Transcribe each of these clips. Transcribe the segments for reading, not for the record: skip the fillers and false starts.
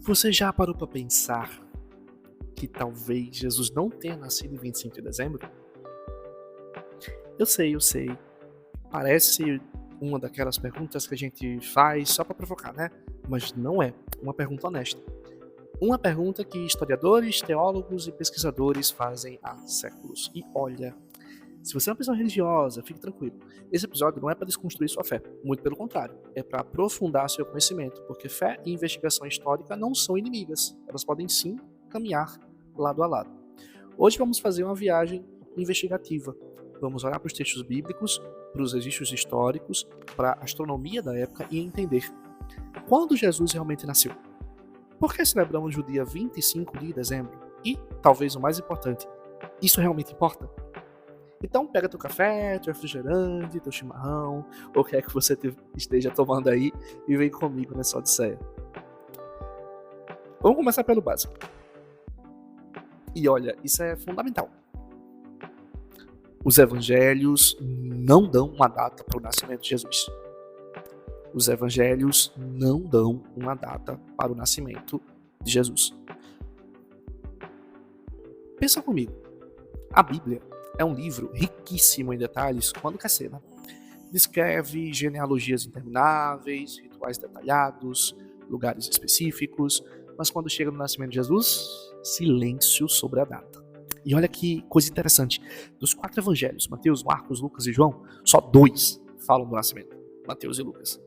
Você já parou para pensar que talvez Jesus não tenha nascido em 25 de dezembro? Eu sei. Parece uma daquelas perguntas que a gente faz só para provocar, né? Mas não é uma pergunta honesta. Uma pergunta que historiadores, teólogos e pesquisadores fazem há séculos. E olha, se você é uma pessoa religiosa, fique tranquilo. Esse episódio não é para desconstruir sua fé, muito pelo contrário, é para aprofundar seu conhecimento, porque fé e investigação histórica não são inimigas, elas podem sim caminhar lado a lado. Hoje vamos fazer uma viagem investigativa. Vamos olhar para os textos bíblicos, para os registros históricos, para a astronomia da época e entender quando Jesus realmente nasceu. Por que celebramos o dia 25 de dezembro? E, talvez o mais importante, isso realmente importa? Então pega teu café, teu refrigerante, teu chimarrão, ou o que é que você esteja tomando aí e vem comigo nessa odisseia. Vamos começar pelo básico. E olha, isso é fundamental. Os evangelhos não dão uma data para o nascimento de Jesus. Os evangelhos não dão uma data para o nascimento de Jesus. Pensa comigo. A Bíblia é um livro riquíssimo em detalhes quando quer ser, né? Descreve genealogias intermináveis, rituais detalhados, lugares específicos, mas quando chega no nascimento de Jesus, silêncio sobre a data. E olha que coisa interessante, dos 4 evangelhos, Mateus, Marcos, Lucas e João, só 2 falam do nascimento, Mateus e Lucas.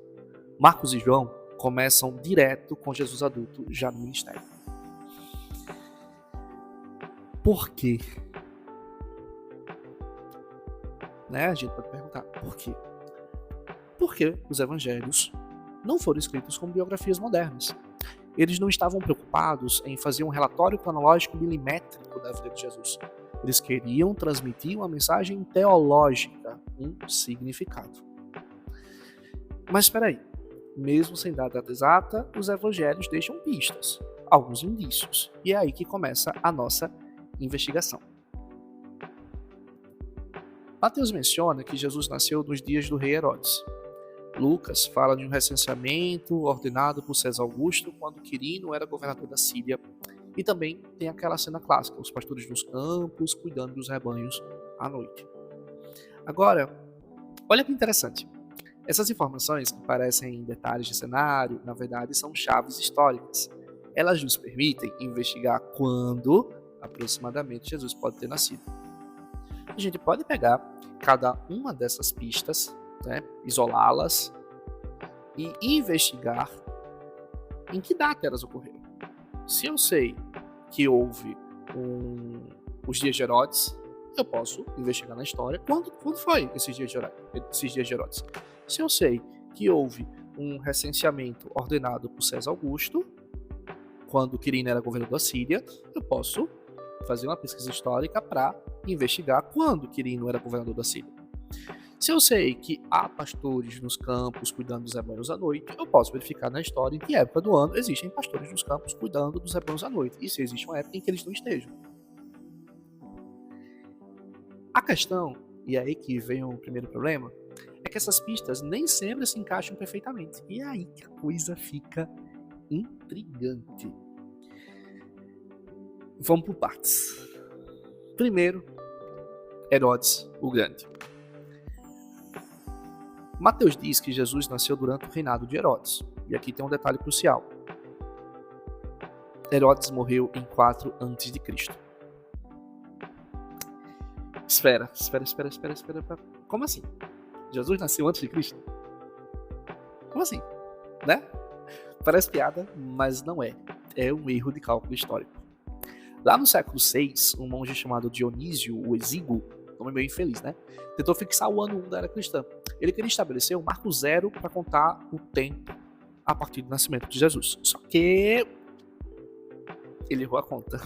Marcos e João começam direto com Jesus adulto, já no ministério. Por quê? Né? A gente pode perguntar, por quê? Porque os evangelhos não foram escritos como biografias modernas. Eles não estavam preocupados em fazer um relatório cronológico milimétrico da vida de Jesus. Eles queriam transmitir uma mensagem teológica, um significado. Mas espera aí, mesmo sem dar data exata, os evangelhos deixam pistas, alguns indícios, e é aí que começa a nossa investigação. Mateus menciona que Jesus nasceu nos dias do rei Herodes. Lucas fala de um recenseamento ordenado por César Augusto quando Quirino era governador da Síria. E também tem aquela cena clássica, os pastores nos campos cuidando dos rebanhos à noite. Agora, olha que interessante. Essas informações que parecem detalhes de cenário, na verdade são chaves históricas. Elas nos permitem investigar quando, aproximadamente, Jesus pode ter nascido. A gente pode pegar cada uma dessas pistas, né, isolá-las e investigar em que data elas ocorreram. Se eu sei que houve os dias de Herodes, eu posso investigar na história quando foi esses dias de Herodes. Se eu sei que houve um recenseamento ordenado por César Augusto, quando Quirino era governador da Síria, eu posso fazer uma pesquisa histórica para investigar quando Quirino era governador da Síria. Se eu sei que há pastores nos campos cuidando dos rebanhos à noite, eu posso verificar na história em que época do ano existem pastores nos campos cuidando dos rebanhos à noite, e se existe uma época em que eles não estejam. A questão, e é aí que vem o primeiro problema, é que essas pistas nem sempre se encaixam perfeitamente. E é aí que a coisa fica intrigante. Vamos por partes. Primeiro, Herodes o Grande. Mateus diz que Jesus nasceu durante o reinado de Herodes. E aqui tem um detalhe crucial. Herodes morreu em 4 a.C. Espera. Como assim? Jesus nasceu antes de Cristo? Como assim? Né? Parece piada, mas não é. É um erro de cálculo histórico. Lá no século VI, um monge chamado Dionísio o Exíguo, nome meio infeliz, né? Tentou fixar o ano 1 da era cristã. Ele queria estabelecer um marco zero para contar o tempo a partir do nascimento de Jesus. Só que ele errou a conta.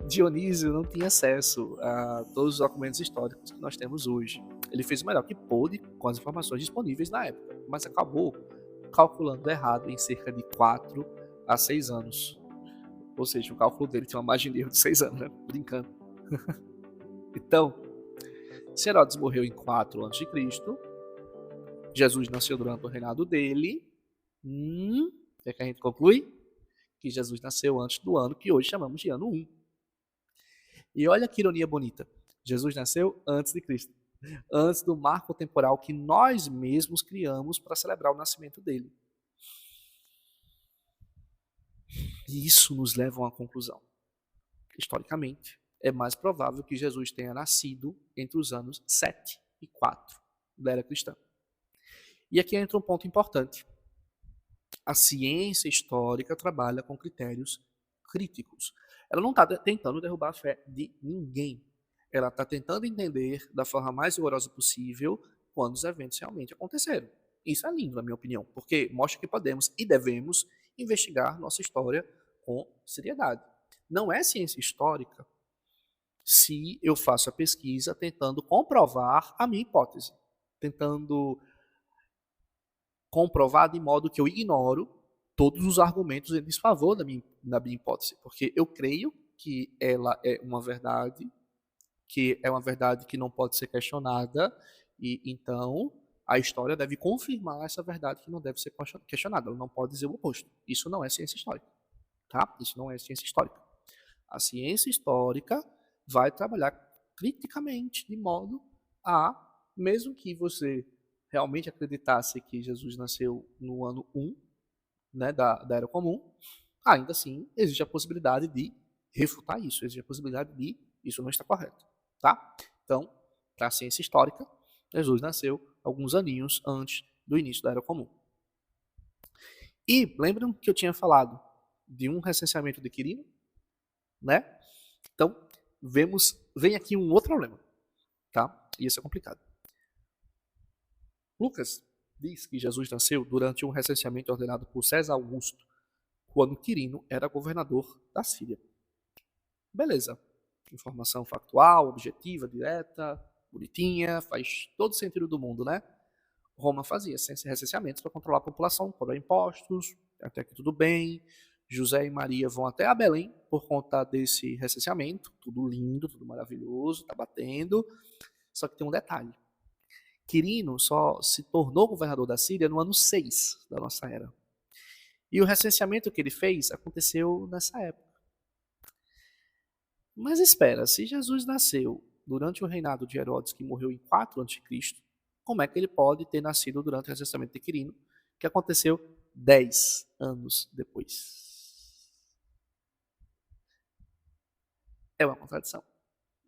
Dionísio não tinha acesso a todos os documentos históricos que nós temos hoje. Ele fez o melhor que pôde com as informações disponíveis na época, mas acabou calculando errado em cerca de 4 a 6 anos. Ou seja, o cálculo dele tinha uma margem de erro de 6 anos, né? Brincando. Então, se Herodes morreu em 4 a.C., Jesus nasceu durante o reinado dele, que é que a gente conclui? Que Jesus nasceu antes do ano que hoje chamamos de ano 1. E olha que ironia bonita. Jesus nasceu antes de Cristo, antes do marco temporal que nós mesmos criamos para celebrar o nascimento dele. E isso nos leva a uma conclusão. Historicamente, é mais provável que Jesus tenha nascido entre os anos 7 e 4 da era cristã. E aqui entra um ponto importante. A ciência histórica trabalha com critérios críticos. Ela não está tentando derrubar a fé de ninguém. Ela está tentando entender da forma mais rigorosa possível quando os eventos realmente aconteceram. Isso é lindo, na minha opinião, porque mostra que podemos e devemos investigar nossa história com seriedade. Não é ciência histórica se eu faço a pesquisa tentando comprovar a minha hipótese, tentando comprovar de modo que eu ignoro todos os argumentos em desfavor da minha hipótese, porque eu creio que ela é uma verdade, que não pode ser questionada, e então a história deve confirmar essa verdade que não deve ser questionada, ela não pode dizer o oposto. Isso não é ciência histórica, tá? Isso não é ciência histórica. A ciência histórica vai trabalhar criticamente de modo a, mesmo que você realmente acreditasse que Jesus nasceu no ano 1, né, da Era Comum, ainda assim existe a possibilidade de refutar isso, existe a possibilidade de isso não está correto, tá? Então, para a ciência histórica, Jesus nasceu alguns aninhos antes do início da Era Comum. E lembram que eu tinha falado de um recenseamento de Quirino, né? Então, vem aqui um outro problema, tá? E isso é complicado. Lucas diz que Jesus nasceu durante um recenseamento ordenado por César Augusto, quando Quirino era governador da Síria. Beleza. Informação factual, objetiva, direta, bonitinha, faz todo sentido do mundo, né? Roma fazia recenseamentos para controlar a população, cobrar impostos, até que tudo bem. José e Maria vão até a Belém por conta desse recenseamento, tudo lindo, tudo maravilhoso, tá batendo. Só que tem um detalhe. Quirino só se tornou governador da Síria no ano 6 da nossa era. E o recenseamento que ele fez aconteceu nessa época. Mas espera, se Jesus nasceu durante o reinado de Herodes, que morreu em 4 a.C., como é que ele pode ter nascido durante o recenseamento de Quirino, que aconteceu 10 anos depois? É uma contradição.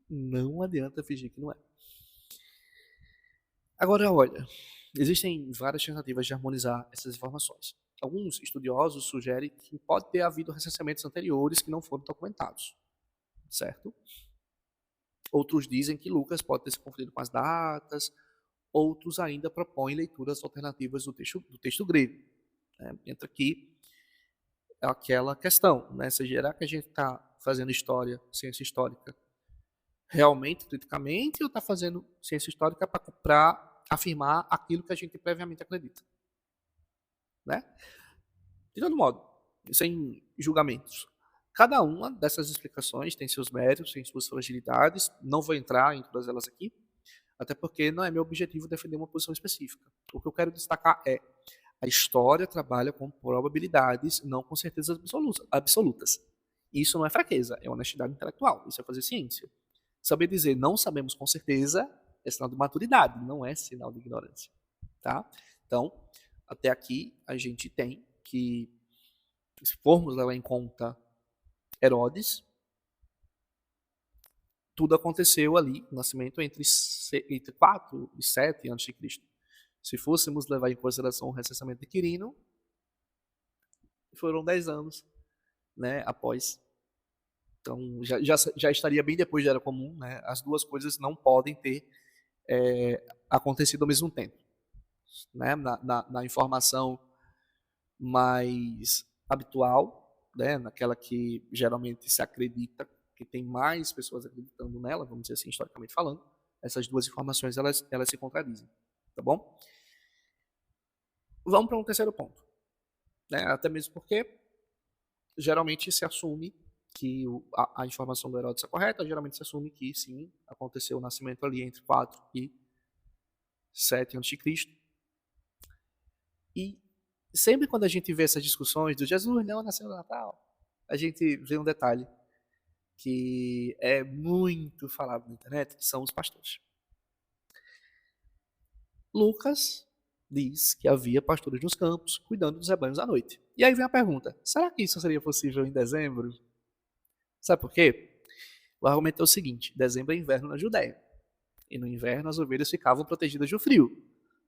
Não adianta fingir que não é. Agora, olha, existem várias tentativas de harmonizar essas informações. Alguns estudiosos sugerem que pode ter havido recenseamentos anteriores que não foram documentados, certo? Outros dizem que Lucas pode ter se confundido com as datas, outros ainda propõem leituras alternativas do texto grego. Entra aqui aquela questão, né? Será que a gente está fazendo história, ciência histórica, realmente, criticamente, ou está fazendo ciência histórica para afirmar aquilo que a gente previamente acredita? Né? De todo modo, sem julgamentos. Cada uma dessas explicações tem seus méritos, tem suas fragilidades. Não vou entrar em todas elas aqui, até porque não é meu objetivo defender uma posição específica. O que eu quero destacar é a história trabalha com probabilidades, não com certezas absolutas. Isso não é fraqueza, é honestidade intelectual. Isso é fazer ciência. Saber dizer não sabemos com certeza é sinal de maturidade, não é sinal de ignorância. Tá? Então, até aqui a gente tem que, se formos levar em conta Herodes, tudo aconteceu ali, o nascimento entre 4 e 7 a.C. Se fôssemos levar em consideração o recenseamento de Quirino, foram 10 anos, né, após. Então, já estaria bem depois da Era Comum, né? As duas coisas não podem ter acontecido ao mesmo tempo. Né? Na informação mais habitual, né? Naquela que geralmente se acredita, que tem mais pessoas acreditando nela, vamos dizer assim, historicamente falando, essas duas informações elas se contradizem. Tá bom? Vamos para um terceiro ponto. Né? Até mesmo porque geralmente se assume que a informação do Herodes é correta, geralmente se assume que sim, aconteceu o nascimento ali entre 4 e 7 a.C. E sempre quando a gente vê essas discussões do Jesus não nasceu no Natal, a gente vê um detalhe que é muito falado na internet, que são os pastores. Lucas diz que havia pastores nos campos cuidando dos rebanhos à noite. E aí vem a pergunta: será que isso seria possível em dezembro? Sabe por quê? O argumento é o seguinte: dezembro é inverno na Judéia. E no inverno as ovelhas ficavam protegidas do frio,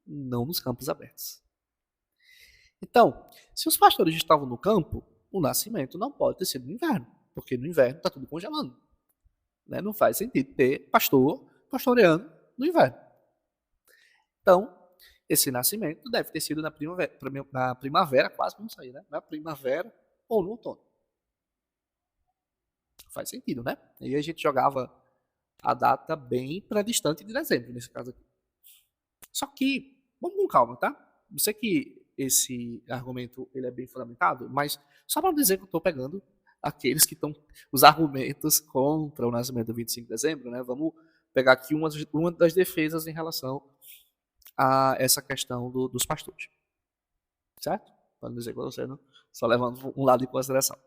não nos campos abertos. Então, se os pastores estavam no campo, o nascimento não pode ter sido no inverno, porque no inverno está tudo congelando. Né? Não faz sentido ter pastor pastoreando no inverno. Então, esse nascimento deve ter sido na primavera, quase vamos sair, né? Na primavera ou no outono. Faz sentido, né? E a gente jogava a data bem para distante de dezembro, nesse caso aqui. Só que, vamos com calma, tá? Eu sei que esse argumento ele é bem fundamentado, mas só para dizer que eu estou pegando aqueles que estão, os argumentos contra o nascimento do 25 de dezembro, né? Vamos pegar aqui uma das defesas em relação a essa questão dos pastores. Certo? Para não dizer para você, não? Só levando um lado em consideração.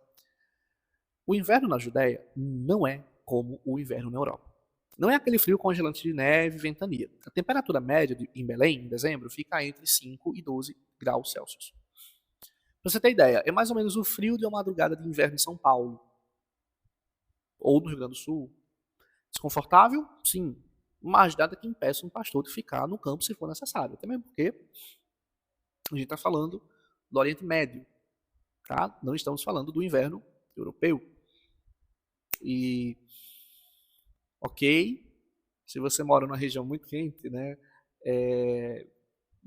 O inverno na Judéia não é como o inverno na Europa. Não é aquele frio congelante de neve e ventania. A temperatura média em Belém, em dezembro, fica entre 5 e 12 graus Celsius. Para você ter ideia, é mais ou menos o frio de uma madrugada de inverno em São Paulo. Ou no Rio Grande do Sul. Desconfortável? Sim. Mas nada que impeça um pastor de ficar no campo se for necessário. Até mesmo porque a gente está falando do Oriente Médio. Tá? Não estamos falando do inverno europeu. E, ok, se você mora numa região muito quente, né,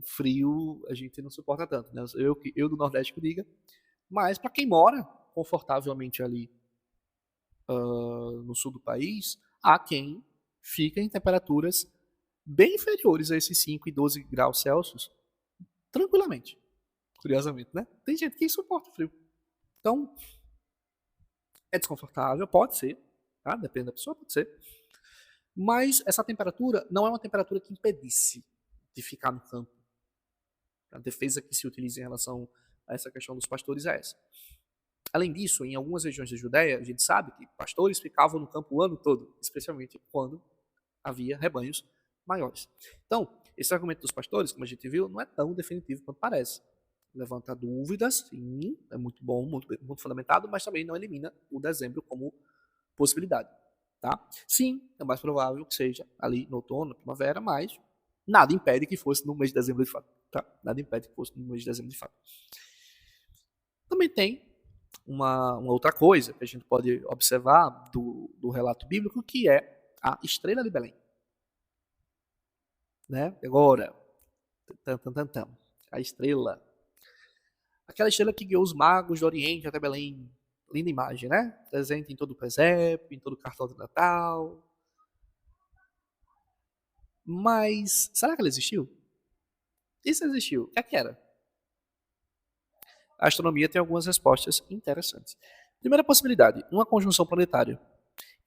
frio a gente não suporta tanto. Né? Eu do Nordeste que diga, mas para quem mora confortavelmente ali no sul do país, há quem fica em temperaturas bem inferiores a esses 5 e 12 graus Celsius tranquilamente. Curiosamente, né? Tem gente que suporta o frio. Então, é desconfortável, pode ser, tá? Depende da pessoa, pode ser. Mas essa temperatura não é uma temperatura que impedisse de ficar no campo. A defesa que se utiliza em relação a essa questão dos pastores é essa. Além disso, em algumas regiões da Judéia, a gente sabe que pastores ficavam no campo o ano todo, especialmente quando havia rebanhos maiores. Então, esse argumento dos pastores, como a gente viu, não é tão definitivo quanto parece. Levanta dúvidas, sim, é muito bom, muito fundamentado, mas também não elimina o dezembro como possibilidade. Tá? Sim, é mais provável que seja ali no outono, na primavera, mas nada impede que fosse no mês de dezembro de fato. Tá? Nada impede que fosse no mês de dezembro de fato. Também tem uma outra coisa que a gente pode observar do relato bíblico, que é a estrela de Belém. Né? Agora, a estrela. Aquela estrela que guiou os magos do Oriente até Belém. Linda imagem, né? Presente em todo o presépio, em todo o cartão de Natal. Mas, será que ela existiu? E se existiu, o que é que era? A astronomia tem algumas respostas interessantes. Primeira possibilidade, uma conjunção planetária.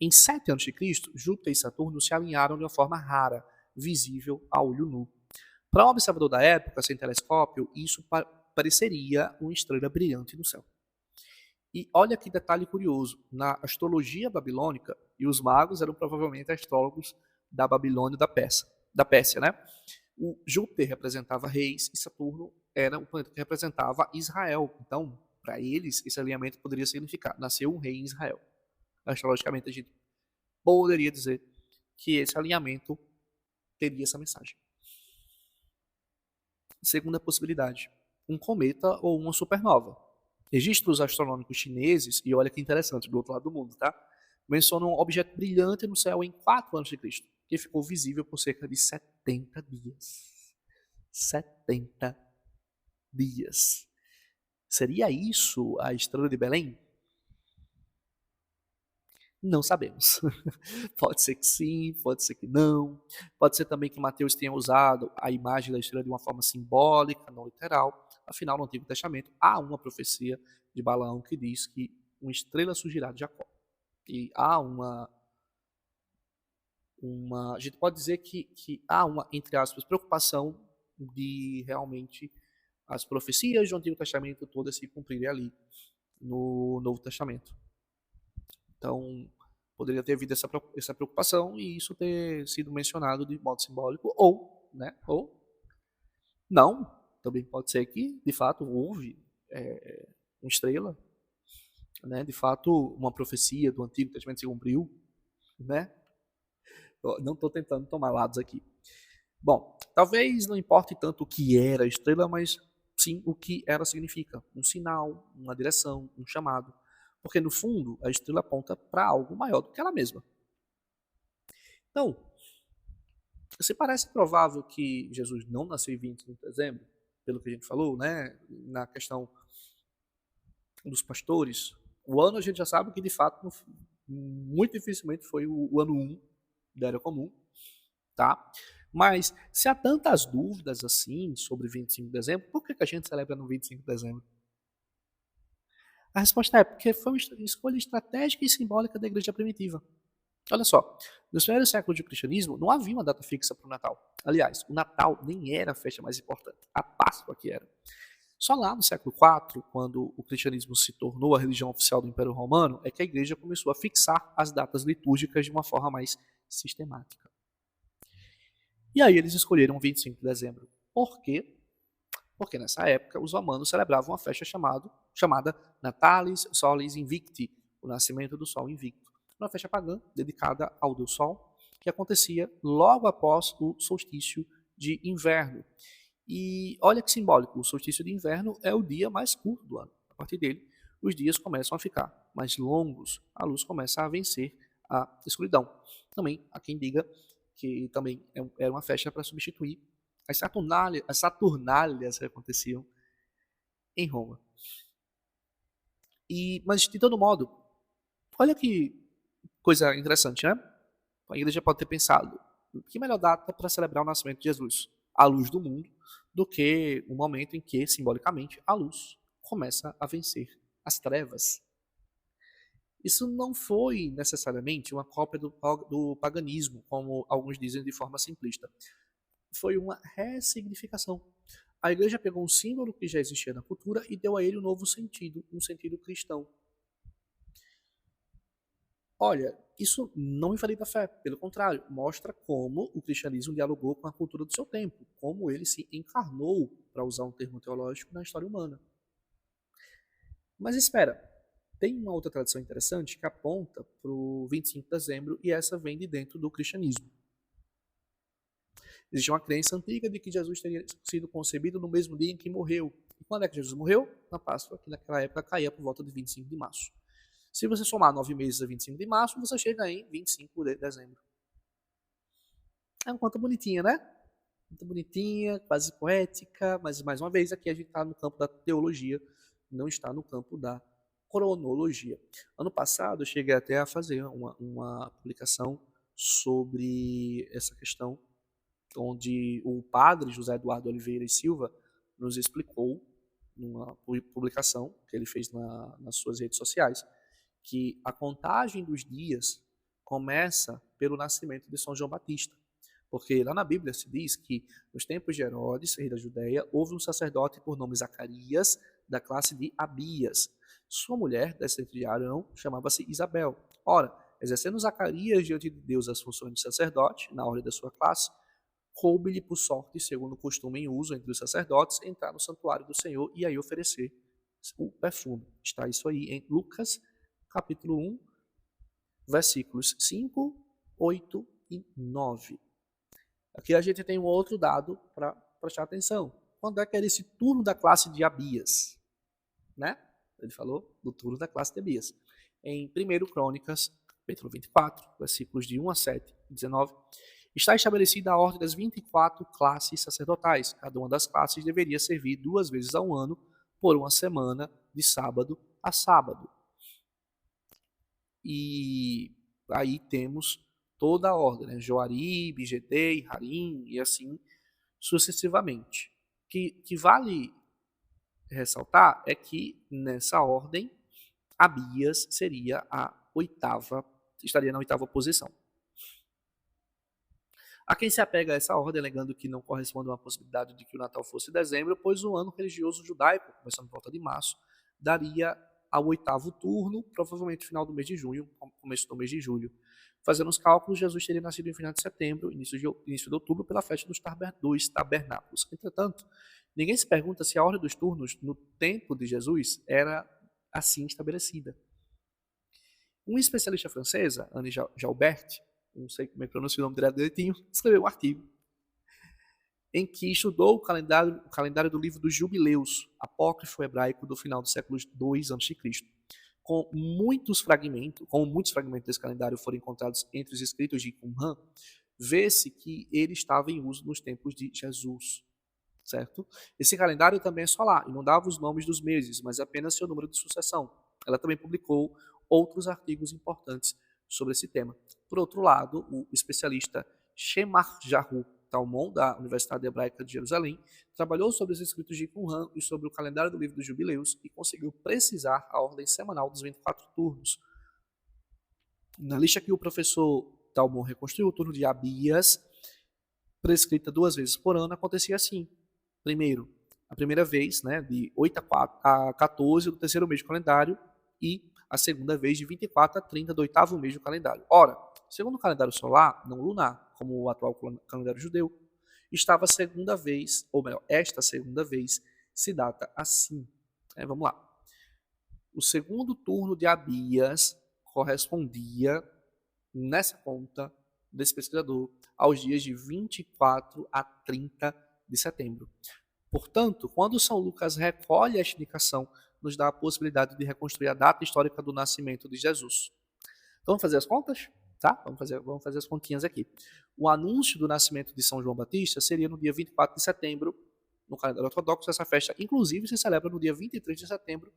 Em 7 a.C., Júpiter e Saturno se alinharam de uma forma rara, visível a olho nu. Para um observador da época, sem telescópio, isso pareceria uma estrela brilhante no céu. E olha que detalhe curioso, na astrologia babilônica, e os magos eram provavelmente astrólogos da Babilônia e da Pérsia, né? O Júpiter representava reis e Saturno era o planeta que representava Israel. Então, para eles, esse alinhamento poderia significar nasceu um rei em Israel. Astrologicamente, a gente poderia dizer que esse alinhamento teria essa mensagem. Segunda possibilidade, um cometa ou uma supernova. Registros astronômicos chineses, e olha que interessante, do outro lado do mundo, tá? Mencionam um objeto brilhante no céu em 4 a.C., que ficou visível por cerca de 70 dias. 70 dias. Seria isso a estrela de Belém? Não sabemos. Pode ser que sim, pode ser que não. Pode ser também que Mateus tenha usado a imagem da estrela de uma forma simbólica, não literal. Afinal, no Antigo Testamento, há uma profecia de Balaão que diz que uma estrela surgirá de Jacó. E há a gente pode dizer que há uma, entre aspas, preocupação de realmente as profecias do Antigo Testamento todas se cumprirem ali no Novo Testamento. Então, poderia ter havido essa preocupação e isso ter sido mencionado de modo simbólico, ou não, também pode ser que, de fato, houve uma estrela, né? De fato, uma profecia do Antigo Testamento se cumpriu, né? Não estou tentando tomar lados aqui. Bom, talvez não importe tanto o que era a estrela, mas sim o que ela significa. Um sinal, uma direção, um chamado. Porque, no fundo, a estrela aponta para algo maior do que ela mesma. Então, se parece provável que Jesus não nasceu em 25 de dezembro, pelo que a gente falou, né, na questão dos pastores, o ano a gente já sabe que, de fato, muito dificilmente foi o ano 1 da Era Comum, tá? Mas, se há tantas dúvidas assim sobre 25 de dezembro, por que a gente celebra no 25 de dezembro? A resposta é porque foi uma escolha estratégica e simbólica da igreja primitiva. Olha só, nos primeiros séculos do cristianismo não havia uma data fixa para o Natal. Aliás, o Natal nem era a festa mais importante, a Páscoa que era. Só lá no século IV, quando o cristianismo se tornou a religião oficial do Império Romano, é que a igreja começou a fixar as datas litúrgicas de uma forma mais sistemática. E aí eles escolheram 25 de dezembro. Por quê? Porque nessa época os romanos celebravam uma festa chamada Natalis Solis Invicti, o nascimento do Sol Invicto. Uma festa pagã dedicada ao Deus Sol, que acontecia logo após o solstício de inverno. E olha que simbólico, o solstício de inverno é o dia mais curto do ano. A partir dele, os dias começam a ficar mais longos, a luz começa a vencer a escuridão. Também há quem diga que também era uma festa para substituir as Saturnálias que aconteciam em Roma. Mas, de todo modo, olha que coisa interessante, né? A igreja pode ter pensado, que melhor data para celebrar o nascimento de Jesus, à luz do mundo, do que o momento em que, simbolicamente, a luz começa a vencer as trevas. Isso não foi necessariamente uma cópia do paganismo, como alguns dizem de forma simplista. Foi uma ressignificação. A igreja pegou um símbolo que já existia na cultura e deu a ele um novo sentido, um sentido cristão. Olha, isso não invalida a fé, pelo contrário, mostra como o cristianismo dialogou com a cultura do seu tempo, como ele se encarnou, para usar um termo teológico, na história humana. Mas espera, tem uma outra tradição interessante que aponta para o 25 de dezembro e essa vem de dentro do cristianismo. Existe uma crença antiga de que Jesus teria sido concebido no mesmo dia em que morreu. E quando é que Jesus morreu? Na Páscoa, que naquela época caía por volta de 25 de março. Se você somar 9 meses a 25 de março, você chega em 25 de dezembro. É uma conta bonitinha, né? Muito bonitinha, quase poética, mas mais uma vez aqui a gente está no campo da teologia, não está no campo da cronologia. Ano passado eu cheguei até a fazer uma publicação sobre essa questão, onde o padre José Eduardo Oliveira e Silva nos explicou, numa publicação que ele fez nas suas redes sociais, que a contagem dos dias começa pelo nascimento de São João Batista. Porque lá na Bíblia se diz que, nos tempos de Herodes, rei da Judéia, houve um sacerdote por nome Zacarias, da classe de Abias. Sua mulher, descendente de Arão, chamava-se Isabel. Ora, exercendo Zacarias diante de Deus as funções de sacerdote, na ordem da sua classe, coube-lhe por sorte, segundo o costume em uso entre os sacerdotes, entrar no santuário do Senhor e aí oferecer o perfume. Está isso aí em Lucas, capítulo 1, versículos 5, 8 e 9. Aqui a gente tem um outro dado para prestar atenção. Quando é que era esse turno da classe de Abias? Né? Ele falou do turno da classe de Abias. Em 1 Crônicas, capítulo 24, versículos de 1 a 7 e 19, está estabelecida a ordem das 24 classes sacerdotais. Cada uma das classes deveria servir 2 vezes ao ano por uma semana, de sábado a sábado. E aí temos toda a ordem, né? Joarib, Gedei, Harim e assim sucessivamente. Que vale ressaltar é que nessa ordem Abias estaria na 8ª posição. Há quem se apega a essa ordem, alegando que não corresponde a uma possibilidade de que o Natal fosse em dezembro, pois o ano religioso judaico, começando por volta de março, daria ao 8º turno, provavelmente final do mês de junho, começo do mês de julho. Fazendo os cálculos, Jesus teria nascido em final de setembro, início de outubro, pela festa dos tabernáculos. Entretanto, ninguém se pergunta se a ordem dos turnos no tempo de Jesus era assim estabelecida. Uma especialista francesa, Anne Jalbert, não sei como é que pronuncia o nome dela direitinho, escreveu um artigo em que estudou o calendário do livro dos Jubileus, apócrifo hebraico do final do século II a.C. Como muitos fragmentos desse calendário foram encontrados entre os escritos de Qumran, vê-se que ele estava em uso nos tempos de Jesus, certo? Esse calendário também é solar e não dava os nomes dos meses, mas apenas seu número de sucessão. Ela também publicou outros artigos importantes sobre esse tema. Por outro lado, o especialista Shemar Jahu Talmon, da Universidade Hebraica de Jerusalém, trabalhou sobre os escritos de Qumran e sobre o calendário do livro dos Jubileus e conseguiu precisar a ordem semanal dos 24 turnos. Na lista que o professor Talmon reconstruiu, o turno de Abias, prescrita 2 vezes por ano, acontecia assim. Primeiro, a primeira vez, né, de 8 a 14 do terceiro mês do calendário e a segunda vez de 24 a 30 do 8º mês do calendário. Ora, segundo o calendário solar, não lunar, como o atual calendário judeu, esta segunda vez se data assim. Vamos lá. O segundo turno de Abias correspondia, nessa conta desse pesquisador, aos dias de 24 a 30 de setembro. Portanto, quando São Lucas recolhe esta indicação, nos dá a possibilidade de reconstruir a data histórica do nascimento de Jesus. Então, vamos fazer as contas? Tá? Vamos fazer as continhas aqui. O anúncio do nascimento de São João Batista seria no dia 24 de setembro, no calendário ortodoxo. Essa festa, inclusive, se celebra no dia 23 de setembro,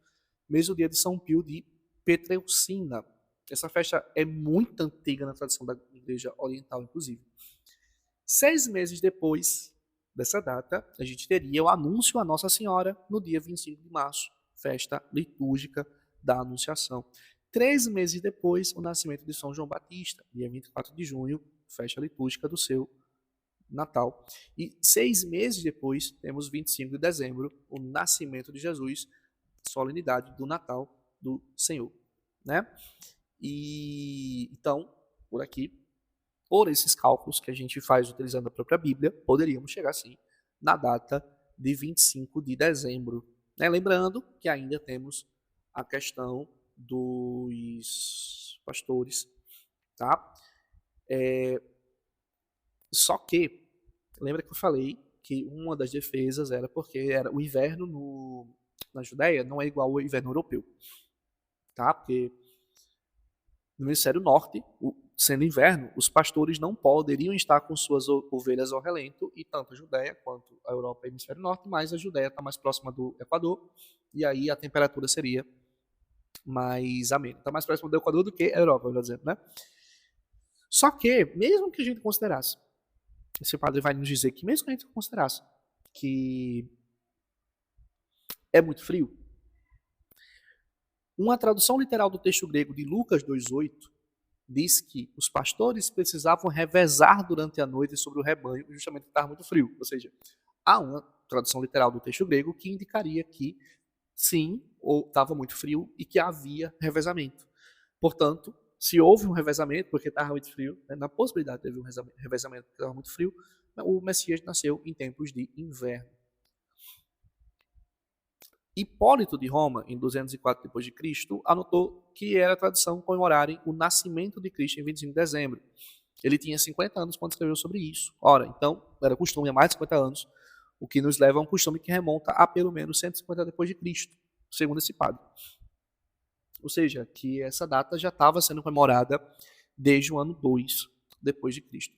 mesmo dia de São Pio de Petreucina. Essa festa é muito antiga na tradição da Igreja Oriental, inclusive. 6 meses depois dessa data, a gente teria o anúncio a Nossa Senhora no dia 25 de março, festa litúrgica da Anunciação. 3 meses depois, o nascimento de São João Batista, dia 24 de junho, festa litúrgica do seu Natal. E 6 meses depois, temos 25 de dezembro, o nascimento de Jesus, solenidade do Natal do Senhor. Né? E então, por aqui, por esses cálculos que a gente faz utilizando a própria Bíblia, poderíamos chegar, sim, na data de 25 de dezembro. Né? Lembrando que ainda temos a questão dos pastores. Tá? Só que, lembra que eu falei que uma das defesas era porque o inverno na Judéia não é igual ao inverno europeu. Tá? Porque no hemisfério norte, sendo inverno, os pastores não poderiam estar com suas ovelhas ao relento, e tanto a Judéia quanto a Europa é hemisfério norte, mas a Judéia está mais próxima do Equador, e aí a temperatura seria mais amena. Está mais próxima do Equador do que a Europa, melhor dizendo, né? Só que, mesmo que a gente considerasse, esse padre vai nos dizer que mesmo que a gente considerasse que é muito frio, uma tradução literal do texto grego de Lucas 2,8 diz que os pastores precisavam revezar durante a noite sobre o rebanho, justamente porque estava muito frio. Ou seja, há uma tradução literal do texto grego que indicaria que sim, ou estava muito frio e que havia revezamento. Portanto, se houve um revezamento porque estava muito frio, né, na possibilidade de haver um revezamento porque estava muito frio, o Messias nasceu em tempos de inverno. Hipólito de Roma, em 204 d.C., anotou que era tradição comemorarem o nascimento de Cristo em 25 de dezembro. Ele tinha 50 anos quando escreveu sobre isso. Ora, então, era costume há mais de 50 anos, o que nos leva a um costume que remonta a pelo menos 150 d.C., segundo esse padre. Ou seja, que essa data já estava sendo comemorada desde o ano 2 depois de Cristo.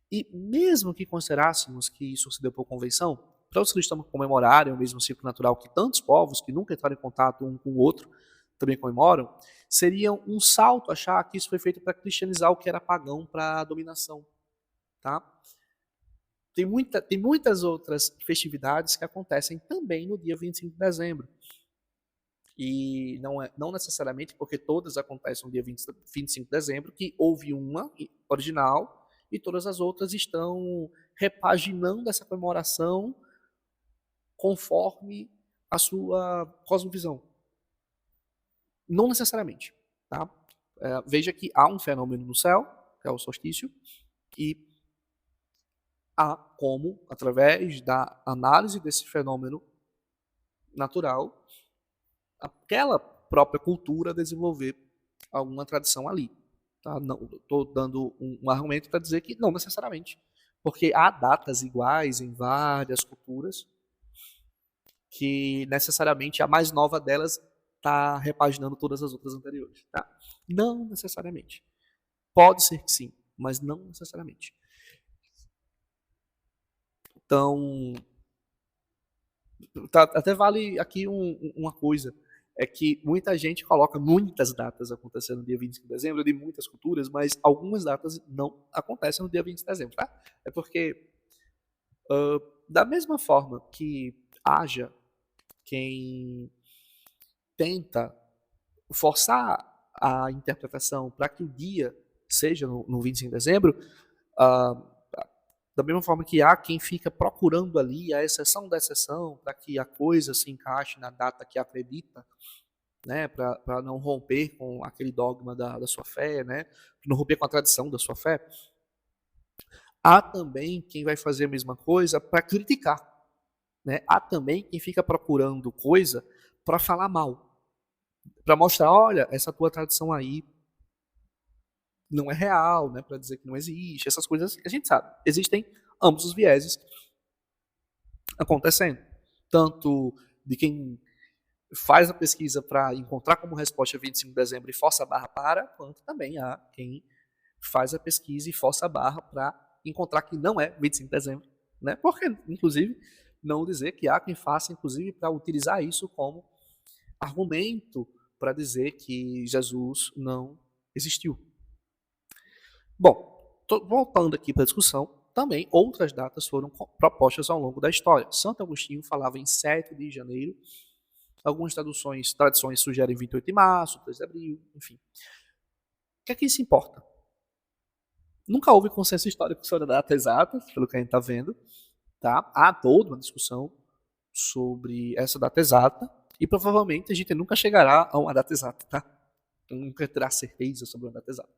E mesmo que considerássemos que isso se deu por convenção, para os cristãos comemorarem o mesmo ciclo natural que tantos povos que nunca entraram em contato um com o outro também comemoram, seria um salto achar que isso foi feito para cristianizar o que era pagão para a dominação. Tá? Tem muitas outras festividades que acontecem também no dia 25 de dezembro. E não necessariamente porque todas acontecem no dia 25 de dezembro, que houve uma original e todas as outras estão repaginando essa comemoração conforme a sua cosmovisão. Não necessariamente, tá? Veja que há um fenômeno no céu, que é o solstício, e há como, através da análise desse fenômeno natural, aquela própria cultura desenvolver alguma tradição ali. Tá? Estou dando um argumento para dizer que não necessariamente, porque há datas iguais em várias culturas, que necessariamente a mais nova delas está repaginando todas as outras anteriores. Tá? Não necessariamente. Pode ser que sim, mas não necessariamente. Então, até vale aqui uma coisa, é que muita gente coloca muitas datas acontecendo no dia 25 de dezembro, de muitas culturas, mas algumas datas não acontecem no dia 20 de dezembro, tá? É porque, da mesma forma que haja quem tenta forçar a interpretação para que o dia seja no 25 de dezembro, da mesma forma que há quem fica procurando ali a exceção da exceção para que a coisa se encaixe na data que acredita, né, para não romper com aquele dogma da sua fé, né, para não romper com a tradição da sua fé. Há também quem vai fazer a mesma coisa para criticar. Né? Há também quem fica procurando coisa para falar mal, para mostrar, olha, essa tua tradição aí não é real, né, para dizer que não existe, essas coisas a gente sabe. Existem ambos os vieses acontecendo. Tanto de quem faz a pesquisa para encontrar como resposta 25 de dezembro e força a barra para, quanto também há quem faz a pesquisa e força a barra para encontrar que não é 25 de dezembro. Né? Porque, inclusive, não dizer que há quem faça, inclusive, para utilizar isso como argumento para dizer que Jesus não existiu. Bom, voltando aqui para a discussão, também outras datas foram propostas ao longo da história. Santo Agostinho falava em 7 de janeiro, algumas tradições sugerem 28 de março, 3 de abril, enfim. O que é que isso importa? Nunca houve consenso histórico sobre a data exata, pelo que a gente está vendo. Tá? Há toda uma discussão sobre essa data exata e provavelmente a gente nunca chegará a uma data exata. Tá? Nunca terá certeza sobre uma data exata.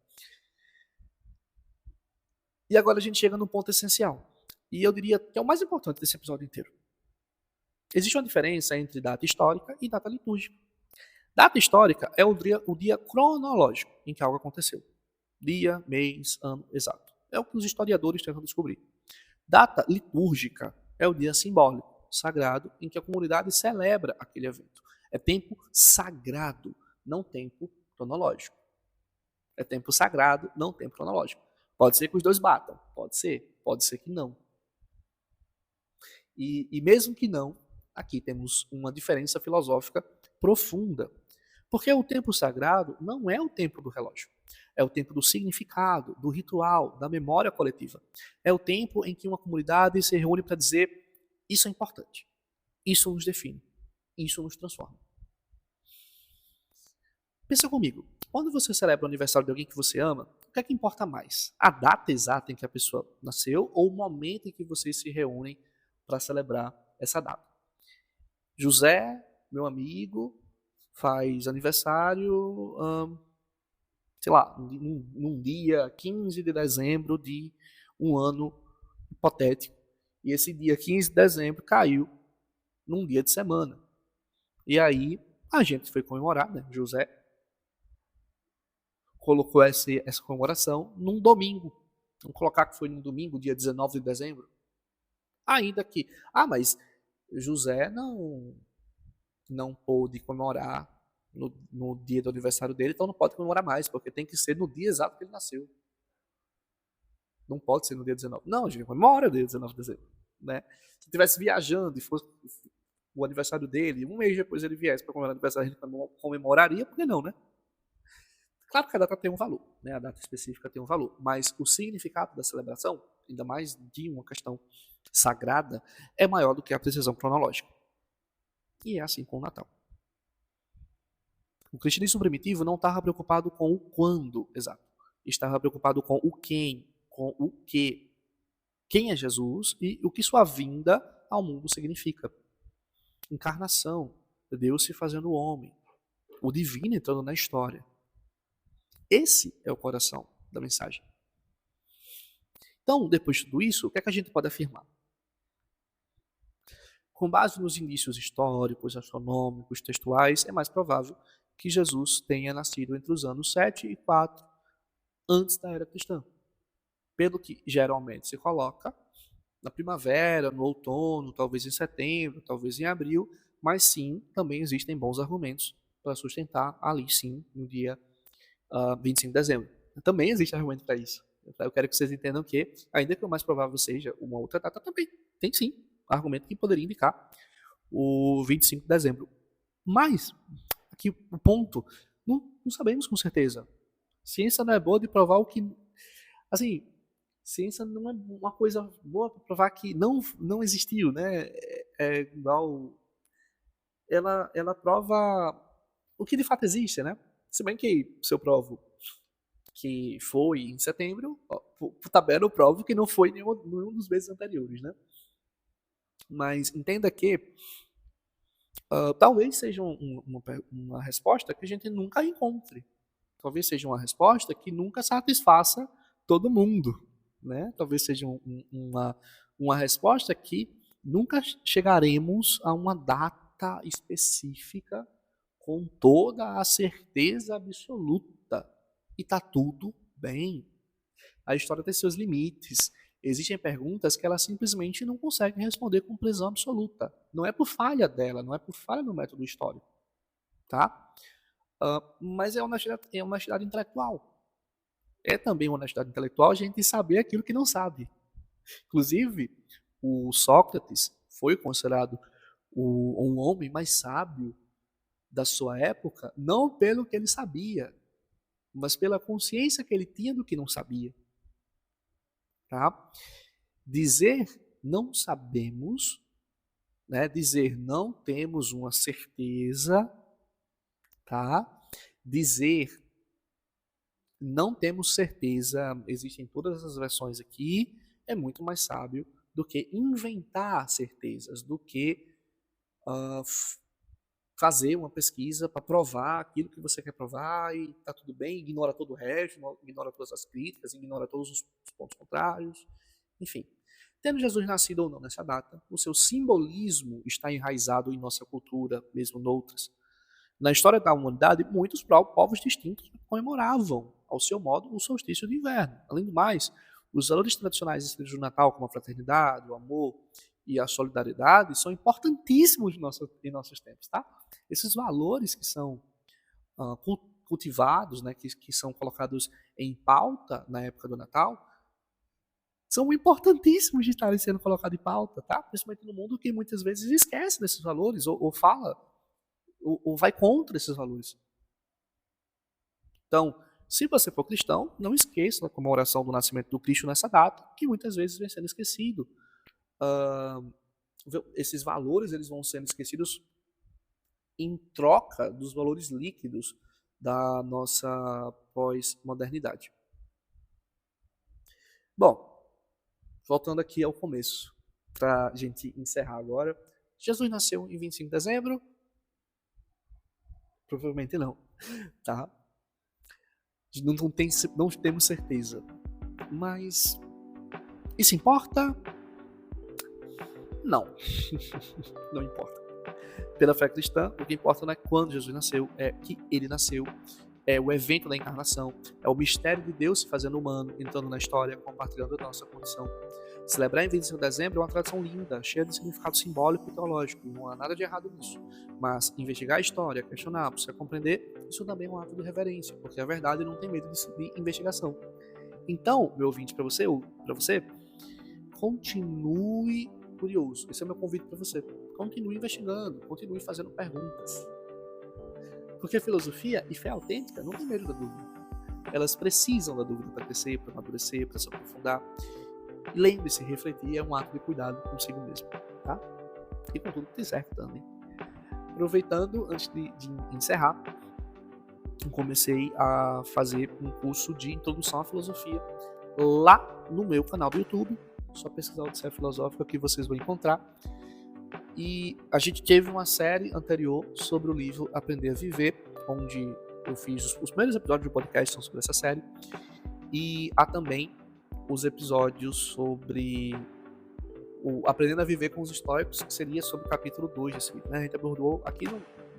E agora a gente chega no ponto essencial. E eu diria que é o mais importante desse episódio inteiro. Existe uma diferença entre data histórica e data litúrgica. Data histórica é o dia cronológico em que algo aconteceu. Dia, mês, ano, exato. É o que os historiadores tentam descobrir. Data litúrgica é o dia simbólico, sagrado, em que a comunidade celebra aquele evento. É tempo sagrado, não tempo cronológico. É tempo sagrado, não tempo cronológico. Pode ser que os dois batam, pode ser que não. E mesmo que não, aqui temos uma diferença filosófica profunda. Porque o tempo sagrado não é o tempo do relógio. É o tempo do significado, do ritual, da memória coletiva. É o tempo em que uma comunidade se reúne para dizer: isso é importante, isso nos define, isso nos transforma. Pensa comigo, quando você celebra o aniversário de alguém que você ama, o que é que importa mais? A data exata em que a pessoa nasceu ou o momento em que vocês se reúnem para celebrar essa data? José, meu amigo, faz aniversário, sei lá, num dia 15 de dezembro de um ano hipotético. E esse dia 15 de dezembro caiu num dia de semana. E aí a gente foi comemorar, né? José colocou essa comemoração num domingo. Vamos colocar que foi num domingo, dia 19 de dezembro. Ainda que, mas José não pôde comemorar no dia do aniversário dele, então não pode comemorar mais, porque tem que ser no dia exato que ele nasceu. Não pode ser no dia 19. Não, a gente comemora o dia 19 de dezembro. Né? Se estivesse viajando e fosse o aniversário dele, um mês depois ele viesse para comemorar o aniversário, a gente comemoraria, por que não, né? Claro que a data tem um valor, né? A data específica tem um valor, mas o significado da celebração, ainda mais de uma questão sagrada, é maior do que a precisão cronológica. E é assim com o Natal. O cristianismo primitivo não estava preocupado com o quando exato, estava preocupado com o quem, com quem é Jesus e o que sua vinda ao mundo significa. Encarnação, Deus se fazendo homem, o divino entrando na história. Esse é o coração da mensagem. Então, depois de tudo isso, o que é que a gente pode afirmar? Com base nos indícios históricos, astronômicos, textuais, é mais provável que Jesus tenha nascido entre os anos 7 e 4 antes da era cristã. Pelo que geralmente se coloca na primavera, no outono, talvez em setembro, talvez em abril, mas sim, também existem bons argumentos para sustentar ali sim, no dia 25 de dezembro. Também existe argumento para isso. Eu quero que vocês entendam que, ainda que o mais provável seja uma outra data, também tem sim argumento que poderia indicar o 25 de dezembro. Mas, aqui o ponto, não sabemos com certeza. Ciência não é boa de provar o que... Assim, ciência não é uma coisa boa para provar que não existiu, né? É igual... Ela prova o que de fato existe, né? Se bem que, se eu provo que foi em setembro, por tabela eu provo que não foi nenhum dos meses anteriores, né? Mas entenda que talvez seja uma resposta que a gente nunca encontre. Talvez seja uma resposta que nunca satisfaça todo mundo, né? Talvez seja uma resposta que nunca chegaremos a uma data específica com toda a certeza absoluta. E está tudo bem. A história tem seus limites. Existem perguntas que ela simplesmente não consegue responder com precisão absoluta. Não é por falha dela, não é por falha no método histórico. Tá? Mas é honestidade intelectual. É também honestidade intelectual a gente saber aquilo que não sabe. Inclusive, o Sócrates foi considerado um homem mais sábio da sua época, não pelo que ele sabia, mas pela consciência que ele tinha do que não sabia. Tá? Dizer não sabemos, né? Dizer não temos uma certeza, tá? Dizer não temos certeza, existem todas as versões aqui, é muito mais sábio do que inventar certezas, do que fazer uma pesquisa para provar aquilo que você quer provar e está tudo bem, ignora todo o resto, ignora todas as críticas, ignora todos os pontos contrários, enfim. Tendo Jesus nascido ou não nessa data, o seu simbolismo está enraizado em nossa cultura, mesmo noutras. Na história da humanidade, muitos povos distintos comemoravam, ao seu modo, o solstício de inverno. Além do mais, os valores tradicionais do Natal, como a fraternidade, o amor e a solidariedade, são importantíssimos em nossos tempos. Tá? Esses valores que são cultivados, né, que são colocados em pauta na época do Natal, são importantíssimos de estarem sendo colocados em pauta, tá? Principalmente no mundo que muitas vezes esquece desses valores ou fala ou vai contra esses valores. Então, se você for cristão, não esqueça da comemoração do nascimento do Cristo nessa data, que muitas vezes vem sendo esquecido. Esses valores eles vão sendo esquecidos em troca dos valores líquidos da nossa pós-modernidade. Bom, voltando aqui ao começo, para a gente encerrar agora. Jesus nasceu em 25 de dezembro? Provavelmente não, tá? Não temos certeza. Mas isso importa? Não. Não importa. Pela fé cristã, o que importa não é quando Jesus nasceu, é que ele nasceu. É o evento da encarnação, é o mistério de Deus se fazendo humano, entrando na história, compartilhando a nossa condição. Celebrar em 25 de dezembro é uma tradição linda, cheia de significado simbólico e teológico, não há nada de errado nisso. Mas investigar a história, questionar, buscar compreender, isso também é um ato de reverência, porque a verdade não tem medo de investigação. Então, meu ouvinte, para você, continue curioso. Esse é o meu convite para você. Continue investigando, continue fazendo perguntas. Porque filosofia e fé autêntica não tem medo da dúvida. Elas precisam da dúvida para crescer, para amadurecer, para se aprofundar. E lembre-se, refletir é um ato de cuidado consigo mesmo, tá? E com tudo que tem certo também. Aproveitando, antes de encerrar, eu comecei a fazer um curso de introdução à filosofia lá no meu canal do YouTube. Só pesquisar Odisseia Filosófica que vocês vão encontrar. E a gente teve uma série anterior sobre o livro Aprender a Viver, onde eu fiz os primeiros episódios do podcast são sobre essa série. E há também os episódios sobre o Aprendendo a Viver com os Estoicos, que seria sobre o capítulo 2 desse livro. A gente abordou aqui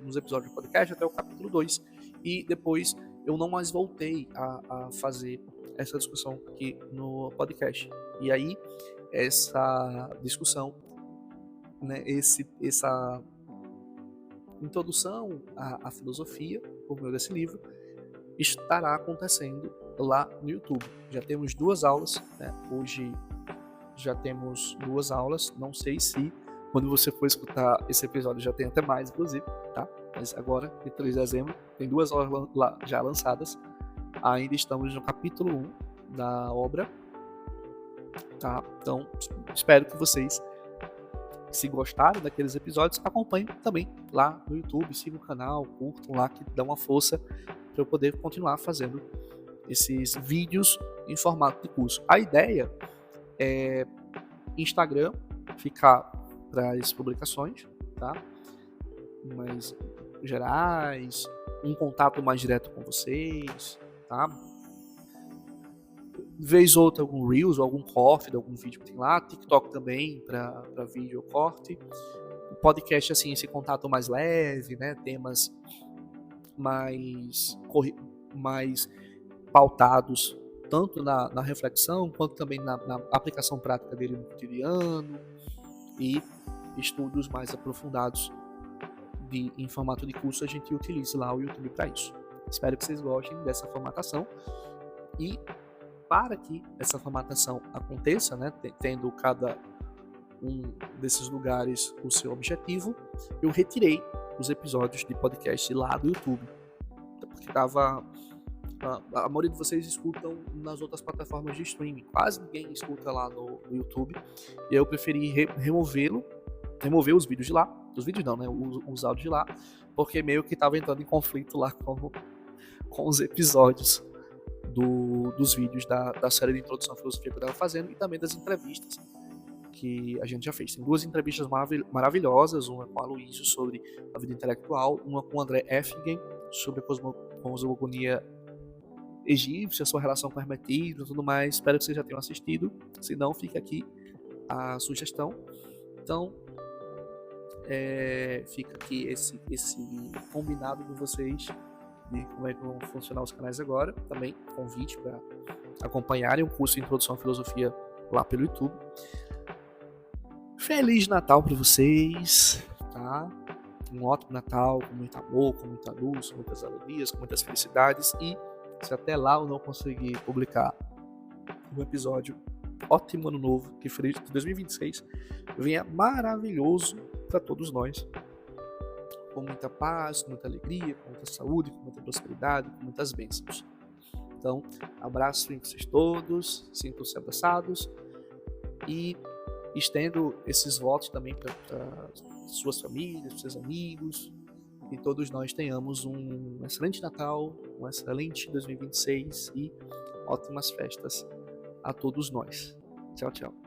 nos episódios do podcast até o capítulo 2. E depois eu não mais voltei a fazer essa discussão aqui no podcast. E aí, essa discussão, né, essa introdução à filosofia, por meio desse livro, estará acontecendo lá no YouTube. Já temos 2 aulas, né? Hoje já temos 2 aulas, não sei se quando você for escutar esse episódio já tem até mais, inclusive, tá? Mas agora, em 3 de dezembro, tem 2 aulas já lançadas. Ainda estamos no capítulo 1 da obra, tá? Então, espero que vocês, se gostaram daqueles episódios, acompanhem também lá no YouTube, sigam o canal, curtam lá, que dá uma força para eu poder continuar fazendo esses vídeos em formato de curso. A ideia é Instagram ficar para as publicações, tá? Mais gerais, um contato mais direto com vocês, tá? Vez ou outra algum Reels ou algum corte de algum vídeo que tem lá, TikTok também para vídeo ou corte, o podcast assim, esse contato mais leve, né, temas mais pautados tanto na reflexão quanto também na aplicação prática dele no cotidiano e estudos mais aprofundados em formato de curso. A gente utiliza lá o YouTube para isso. Espero que vocês gostem dessa formatação e para que essa formatação aconteça, né, tendo cada um desses lugares o seu objetivo, eu retirei os episódios de podcast lá do YouTube, porque a maioria de vocês escutam nas outras plataformas de streaming, quase ninguém escuta lá no YouTube, e eu preferi remover os vídeos de lá, os vídeos não, né, os áudios de lá, porque meio que estava entrando em conflito lá com os episódios dos vídeos da série de introdução à filosofia que eu estava fazendo e também das entrevistas que a gente já fez. Tem 2 entrevistas maravilhosas, uma com a Aloysio sobre a vida intelectual, uma com o André Effingen sobre a cosmogonia egípcia, sua relação com o hermetismo e tudo mais. Espero que vocês já tenham assistido, se não, fica aqui a sugestão. Então, fica aqui esse combinado com vocês de como é que vão funcionar os canais agora. Também convite para acompanharem o curso de Introdução à Filosofia lá pelo YouTube. Feliz Natal para vocês, tá? Um ótimo Natal, com muito amor, com muita luz, com muitas alegrias, com muitas felicidades. E se até lá eu não conseguir publicar um episódio, ótimo ano novo, que feliz que 2026 venha maravilhoso para todos nós, com muita paz, com muita alegria, com muita saúde, com muita prosperidade, com muitas bênçãos. Então, abraço em vocês todos, sintam-se abraçados e estendo esses votos também para suas famílias, seus amigos, e todos nós tenhamos um excelente Natal, um excelente 2026 e ótimas festas a todos nós. Tchau, tchau.